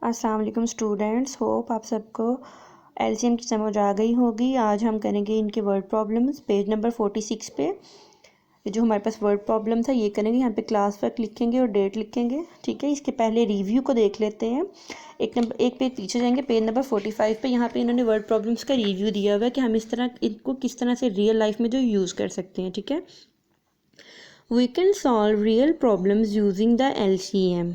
अस्सलाम वालेकुम students, hope आप सबको एलसीएम की समझ आ गई होगी। आज हम करेंगे इनके वर्ड प्रॉब्लम्स। पेज नंबर 46 पे ये जो हमारे पास वर्ड प्रॉब्लम था ये करेंगे। यहाँ पे क्लास वर्क लिखेंगे और डेट लिखेंगे, ठीक है। इसके पहले रिव्यू को देख लेते हैं। एक पेज पीछे जाएंगे, पेज नंबर 45 पे। यहाँ पे इन्होंने वर्ड प्रॉब्लम्स का रिव्यू दिया हुआ है कि हम इस तरह इनको किस तरह से रियल लाइफ में जो यूज़ कर सकते हैं, ठीक है। We can solve real problems using the LCM.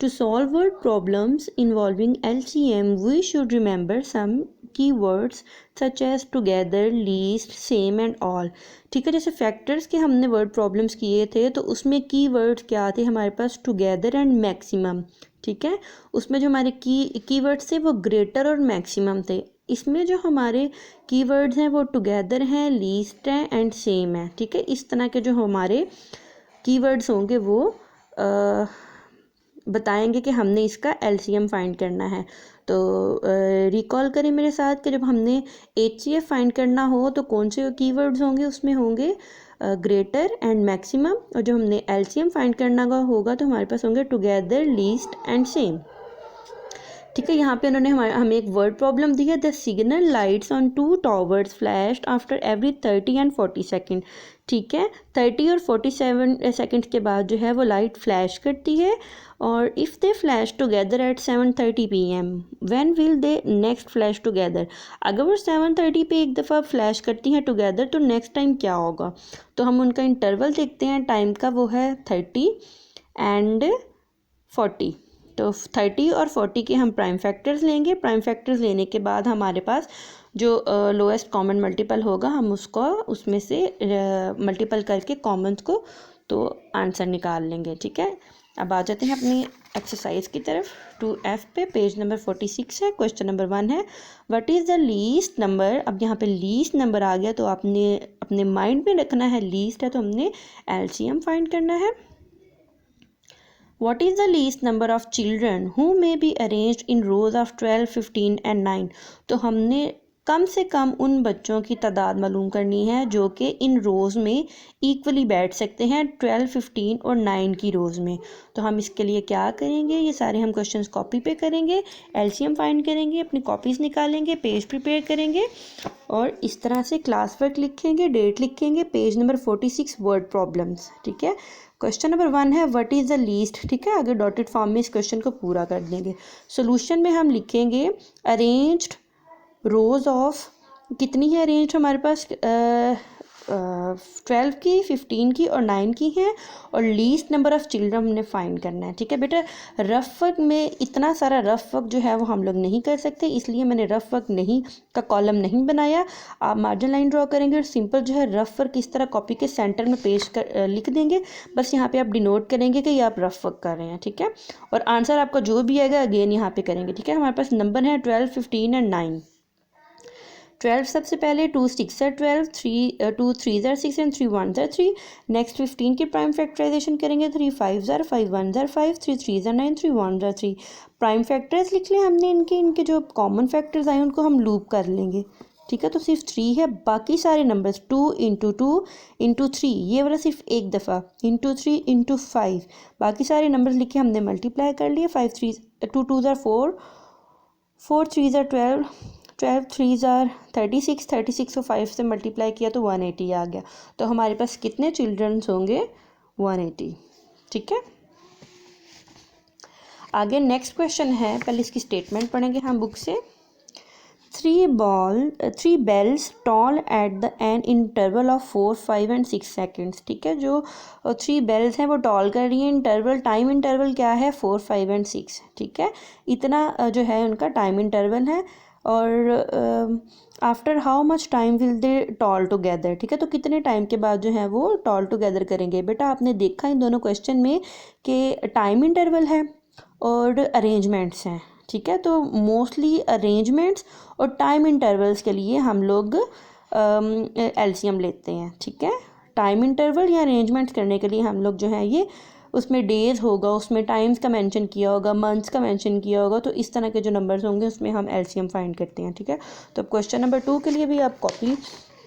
To solve word problems involving LCM, we should remember some keywords such as together, least, same and all. ठीक है, जैसे फैक्टर्स के हमने वर्ड प्रॉब्लम्स किए थे तो उसमें कीवर्ड्स क्या थे हमारे पास? टुगेदर एंड मैक्सिमम, ठीक है। उसमें जो हमारे कीवर्ड्स थे वो ग्रेटर और मैक्सिमम थे। इसमें जो हमारे कीवर्ड्स हैं वो टुगेदर हैं, लीस्ट हैं एंड सेम है, ठीक है। इस तरह के जो हमारे कीवर्ड्स होंगे वो बताएंगे कि हमने इसका LCM फाइंड करना है। तो रिकॉल करें मेरे साथ कि जब हमने HCF फाइंड करना हो तो कौन से कीवर्ड्स होंगे? उसमें होंगे ग्रेटर एंड मैक्सिमम, और जब हमने LCM फाइंड करना होगा तो हमारे पास होंगे टुगेदर, लीस्ट एंड सेम, ठीक है। यहाँ पे उन्होंने हमें एक वर्ड प्रॉब्लम दी है। The signal lights on 2 towers flashed after every 30 and 40 second, ठीक है। 30 और 47 सेकेंड के बाद जो है वो लाइट फ्लैश करती है। और if they flash together at 7:30 PM, when will they next flash together? अगर वो 7:30 पे एक दफ़ा फ्लैश करती हैं टुगेदर तो नेक्स्ट टाइम क्या होगा? तो हम उनका इंटरवल देखते हैं टाइम का, वो है 30 एंड 40। तो 30 और 40 के हम प्राइम फैक्टर्स लेंगे। प्राइम फैक्टर्स लेने के बाद हमारे पास जो लोएस्ट कॉमन मल्टीपल होगा हम उसको उसमें से मल्टीपल करके कॉमन्स को तो आंसर निकाल लेंगे, ठीक है। अब आ जाते हैं अपनी एक्सरसाइज की तरफ। 2F पे पेज नंबर 46 है। क्वेश्चन नंबर 1 है what is the least number. अब यहाँ पे लीस्ट नंबर आ गया तो आपने अपने माइंड में रखना है, लीस्ट है तो हमने LCM फाइंड करना है। What is the least number of children who may be arranged in rows of 12, 15 and 9? तो हमने कम से कम उन बच्चों की तादाद मालूम करनी है जो कि इन रोज़ में इक्वली बैठ सकते हैं 12, 15 और 9 की रोज़ में। तो हम इसके लिए क्या करेंगे? ये सारे हम क्वेश्चंस कॉपी पे करेंगे, LCM फाइंड करेंगे, अपनी कॉपीज़ निकालेंगे, पेज प्रिपेयर करेंगे और इस तरह से क्लास वर्क लिखेंगे, डेट लिखेंगे। पेज नंबर 46 वर्ड प्रॉब्लम्स, ठीक है। क्वेश्चन नंबर 1 है व्हाट इज़ द लीस्ट, ठीक है। आगे डॉटेड फॉर्म में इस क्वेश्चन को पूरा कर देंगे। सोल्यूशन में हम लिखेंगे अरेंज्ड रोज ऑफ, कितनी है अरेंज्ड हमारे पास? 12 की, 15 की और 9 की हैं। और लीस्ट नंबर ऑफ़ चिल्ड्रन हमने फाइंड करना है, ठीक है बेटा। रफ वर्क में इतना सारा रफ वर्क जो है वो हम लोग नहीं कर सकते, इसलिए मैंने रफ वर्क नहीं का कॉलम नहीं बनाया। आप मार्जिन लाइन ड्रॉ करेंगे और सिंपल जो है रफ वर्क इस तरह कॉपी के सेंटर में पेश कर लिख देंगे। बस यहाँ पे आप डिनोट करेंगे कि ये आप रफ वर्क कर रहे हैं, ठीक है। और आंसर आपका जो भी आएगा अगेन यहाँ पे करेंगे, ठीक है। हमारे पास नंबर है 12, 15 एंड 9। 12 सबसे पहले, 2 6 are 12, 2 3 are 6 and 3 1 are 3। Next 15 की प्राइम फैक्टराइजेशन करेंगे। 3 5 are 5 1 are 5, 3 3 are 9, 3 1 are 3। Prime factors लिख लें हमने। इनके जो कॉमन फैक्टर्स आए उनको हम लूप कर लेंगे, ठीक है। तो सिर्फ 3 है, बाकी सारे नंबर्स 2 × 2 × 3, ये वाला सिर्फ एक दफ़ा, × 3 × 5। बाकी सारे नंबर्स लिखे हमने मल्टीप्लाई कर लिए। 5 3 2 2 are 4, 4 3 are 12, 12 3 are 36, 36 को 5 से मल्टीप्लाई किया तो 180 आ गया। तो हमारे पास कितने चिल्ड्रंस होंगे? 180, ठीक है। आगे नेक्स्ट क्वेश्चन है, पहले इसकी स्टेटमेंट पढ़ेंगे हम बुक से। 3 bells toll at the an interval of 4, 5 and 6 seconds, ठीक है। जो 3 bells हैं वो टॉल कर रही हैं। इंटरवल, टाइम इंटरवल क्या है? 4, 5 एंड 6, ठीक है। इतना जो है उनका टाइम इंटरवल है। और after how much time will they toll together, ठीक है। तो कितने टाइम के बाद जो है वो टॉल टुगेदर करेंगे? बेटा आपने देखा इन दोनों क्वेश्चन में कि टाइम इंटरवल है और अरेंजमेंट्स हैं, ठीक है। तो मोस्टली अरेंजमेंट्स और टाइम इंटरवल्स के लिए हम लोग LCM लेते हैं, ठीक है। टाइम इंटरवल या अरेंजमेंट्स करने के लिए हम लोग जो है ये उसमें डेज़ होगा, उसमें टाइम्स का मेंशन किया होगा, मंथ्स का मेंशन किया होगा। तो इस तरह के जो नंबर्स होंगे उसमें हम LCM फाइंड करते हैं, ठीक है। तो अब क्वेश्चन नंबर 2 के लिए भी आप कॉपी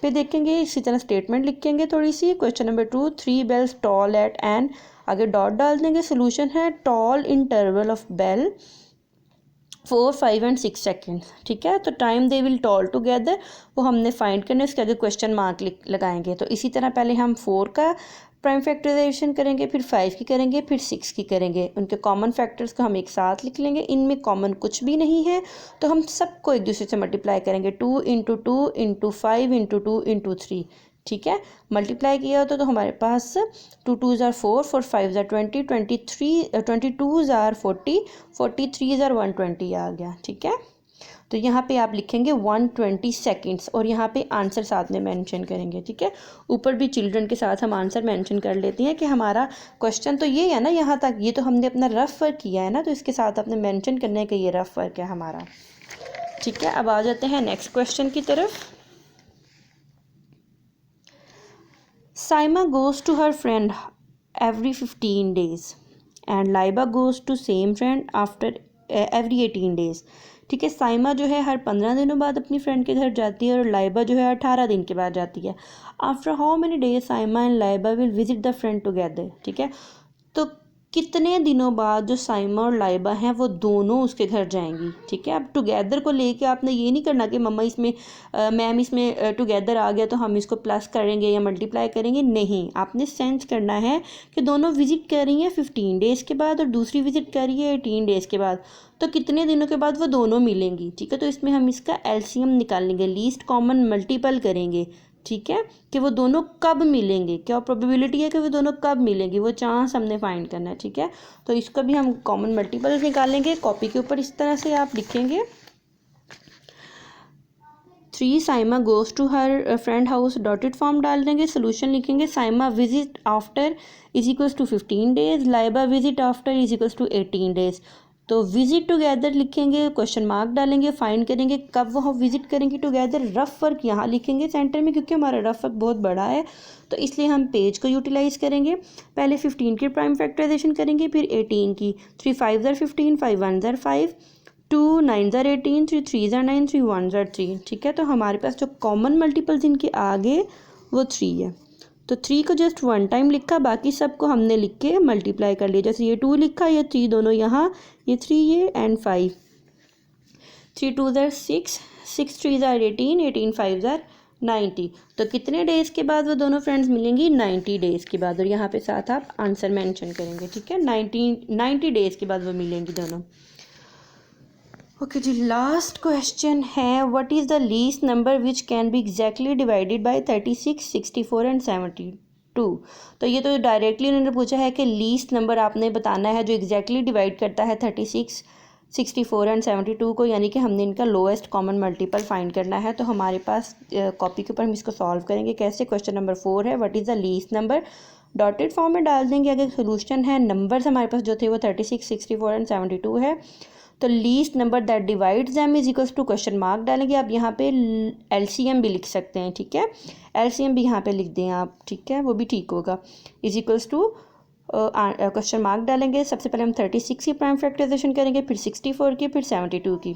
पे देखेंगे, इसी तरह स्टेटमेंट लिखेंगे थोड़ी सी। Question number 2, 3 bells toll at an, आगे डॉट डाल देंगे। सोल्यूशन है toll interval of bell 4, 5 and 6 seconds, ठीक है। तो time they will toll together वो हमने फाइंड करना है, उसके आगे क्वेश्चन मार्क लगाएंगे। तो इसी तरह पहले हम 4 का प्राइम फैक्टराइजेशन करेंगे, फिर 5 की करेंगे, फिर 6 की करेंगे। उनके कॉमन फैक्टर्स को हम एक साथ लिख लेंगे, इनमें कॉमन कुछ भी नहीं है तो हम सबको एक दूसरे से मल्टीप्लाई करेंगे। 2 इंटू 2 इंटू 5 इंटू 2 इंटू 3, ठीक है। मल्टीप्लाई किया होता तो हमारे पास 2 2 ज़ार 4, 4 5 ज़ार 20, 22 ज़ार 40, 43 ज़ार 120 आ गया, ठीक है। तो यहाँ पे आप लिखेंगे 120 सेकेंड्स और यहाँ पे आंसर साथ में मेंशन करेंगे, ठीक है। ऊपर भी चिल्ड्रन के साथ हम आंसर मेंशन कर लेते हैं कि हमारा क्वेश्चन तो ये है ना, यहाँ तक ये तो हमने अपना रफ वर्क किया है ना, तो इसके साथ आपने मेंशन करना है कि ये रफ वर्क है हमारा, ठीक है। अब आ जाते हैं नेक्स्ट क्वेश्चन की तरफ। Saima goes to her friend every 15 days and Laiba goes to same friend after every 18 days, ठीक है। साइमा जो है हर 15 दिनों बाद अपनी फ्रेंड के घर जाती है और लाइबा जो है 18 दिन के बाद जाती है। After how many days Saima and Laiba will visit the friend together, ठीक है। तो कितने दिनों बाद जो साइमा और लाइबा हैं वो दोनों उसके घर जाएंगी, ठीक है। अब टुगेदर को लेके आपने ये नहीं करना कि मम्मा इसमें मैम इसमें टुगेदर आ गया तो हम इसको प्लस करेंगे या मल्टीप्लाई करेंगे, नहीं। आपने सेंस करना है कि दोनों विजिट कर रही हैं 15 डेज़ के बाद और दूसरी विजिट कर रही है 18 डेज़ के बाद, तो कितने दिनों के बाद वो दोनों मिलेंगी, ठीक है। तो इसमें हम इसका एलसीएम निकालेंगे, लीस्ट कॉमन मल्टीपल करेंगे, ठीक है, कि वो दोनों कब मिलेंगे, क्या प्रोबेबिलिटी है कि वो दोनों कब मिलेंगी, वो चांस हमने फाइंड करना है, ठीक है। तो इसका भी हम कॉमन मल्टीपल निकालेंगे। कॉपी के ऊपर इस तरह से आप लिखेंगे 3 Saima goes to her friend house, dotted form डाल देंगे, सोल्यूशन लिखेंगे Saima visit after is equals to 15 days, Laiba visit after is equals to 18 days. तो विजिट टुगेदर लिखेंगे, क्वेश्चन मार्क डालेंगे, फाइंड करेंगे कब वो विजिट करेंगे टुगेदर। रफ वर्क यहाँ लिखेंगे सेंटर में क्योंकि हमारा रफ वर्क बहुत बड़ा है तो इसलिए हम पेज को यूटिलाइज करेंगे। पहले 15 की प्राइम फैक्टराइजेशन करेंगे, फिर 18 की। 3 5 ज़ार 15, 5 1 ज़ार 5, 2 9 ज़ार 18, 3 3 ज़ार 9, 3 1 ज़ार 3, ठीक है। तो हमारे पास जो कॉमन मल्टीपल्स इनके आगे वो 3 है, तो 3 को जस्ट 1 टाइम लिखा, बाकी सबको हमने लिख के मल्टीप्लाई कर लिया। जैसे ये 2 लिखा, ये 3 दोनों यहाँ, ये 3 ये एंड 5। 3 2 ज़ार 6, 6 3 ज़ार 18, 18 5 ज़ार 90। तो कितने डेज़ के बाद वो दोनों फ्रेंड्स मिलेंगी, 90 डेज़ के बाद। और यहाँ पे साथ आप आंसर मेंशन करेंगे, ठीक है। 90 डेज़ के बाद वो मिलेंगी दोनों। ओके जी, लास्ट क्वेश्चन है what is the least number which can be exactly divided by 36, 64 and 72। तो ये तो डायरेक्टली उन्होंने पूछा है कि लीस्ट नंबर आपने बताना है जो एग्जैक्टली डिवाइड करता है 36, 64 एंड 72 को, यानी कि हमने इनका लोएस्ट कॉमन मल्टीपल फाइंड करना है। तो हमारे पास कॉपी के ऊपर हम इसको सॉल्व करेंगे कैसे। क्वेश्चन नंबर 4 है what is the least number, dotted form में डाल देंगे। अगर सोल्यूशन है, नंबर्स हमारे पास जो थे वो 36, 64 एंड 72 है। तो least number that divides them is equals to question mark डालेंगे। आप यहाँ पे एलसीएम भी लिख सकते हैं, ठीक है। एलसीएम भी यहाँ पे लिख दें आप, ठीक है, वो भी ठीक होगा। Is equals to question mark डालेंगे। सबसे पहले हम 36 की प्राइम फैक्टराइजेशन करेंगे, फिर 64 की, फिर 72 की।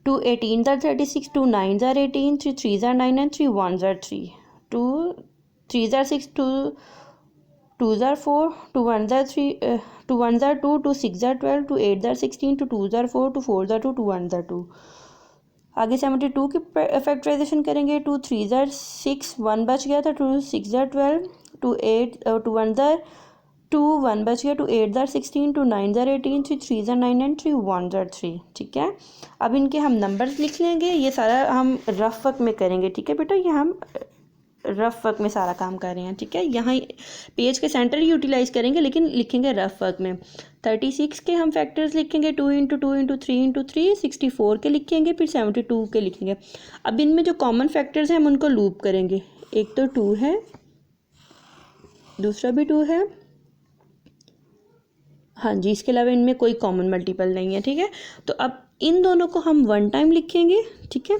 2 18 ज़ार 36, 2 9 ज़ार 18, 3 3 ज़ार 9 एंड 3 1 ज़ार 3, 2 3 ज़ार 6, 2 ज़ार 4, 2 1 ज़ार 3, 2 1 ज़ार 2, 2 6 ज़ार 12, 2 8 ज़ार 16, 2 2 ज़ार 4, 2 4 ज़ार 2, 2 1 ज़ार 2। आगे 72 की फैक्टराइजेशन करेंगे। 2 3 ज़ार 6, 1 बच गया था, 2 6 ज़ार 12, 2 1 ज़ार 2 1 बच गया, 2 8 ज़ार 16, 2 9 ज़ार 18, 3 3 ज़ार 9 एंड 3 1 ज़ार 3, ठीक है। अब इनके हम नंबर्स लिख लेंगे। ये सारा हम रफ वर्क में करेंगे, ठीक है बेटा, ये हम रफ वर्क में सारा काम कर रहे हैं, ठीक है। यहाँ पेज के सेंटर यूटिलाइज करेंगे लेकिन लिखेंगे रफ वर्क में। 36 के हम फैक्टर्स लिखेंगे 2 इंटू 2 इंटू 3 इंटू 3, 64 के लिखेंगे, फिर 72 के लिखेंगे। अब इनमें जो कॉमन फैक्टर्स हैं हम उनको लूप करेंगे। एक तो 2 है, दूसरा भी 2 है, हाँ जी, इसके अलावा इनमें कोई कॉमन मल्टीपल नहीं है, ठीक है। तो अब इन दोनों को हम 1 टाइम लिखेंगे, ठीक है।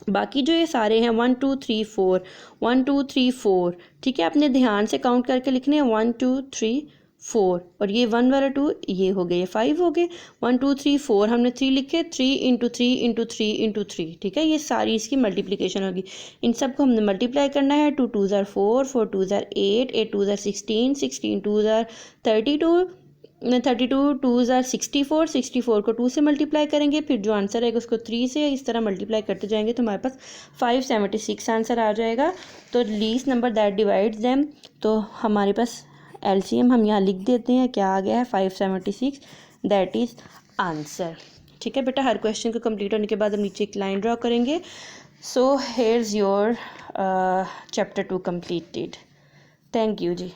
बाकी जो ये सारे हैं 1 2 3 4, 1 2 3 4, ठीक है। अपने ध्यान से काउंट करके लिखने हैं 1 2 3 4, और ये 1 वाला 2 ये हो गए, ये 5 हो गए। 1 2 3 4 हमने 3 लिखे, 3 इंटू 3 इंटू 3 इंटू 3, ठीक है। ये सारी इसकी मल्टीप्लिकेशन होगी। इन सब को हमने मल्टीप्लाई करना है। 2 2 ज़ार 4, 4 2 ज़ार 8, 8 2 ज़ार 16, 16 2 ज़ार 32, 32 2s आर 64, 64 को 2 से मल्टीप्लाई करेंगे, फिर जो आंसर आएगा उसको 3 से इस तरह मल्टीप्लाई करते जाएंगे तो हमारे पास 576 आंसर आ जाएगा। तो least number that divides them, तो हमारे पास एलसीएम हम यहाँ लिख देते हैं, क्या आ गया है 576, दैट इज़ आंसर। ठीक है बेटा, हर क्वेश्चन को कंप्लीट होने के बाद हम नीचे एक लाइन ड्रॉ करेंगे। So here's your chapter 2 completed. Thank you ji.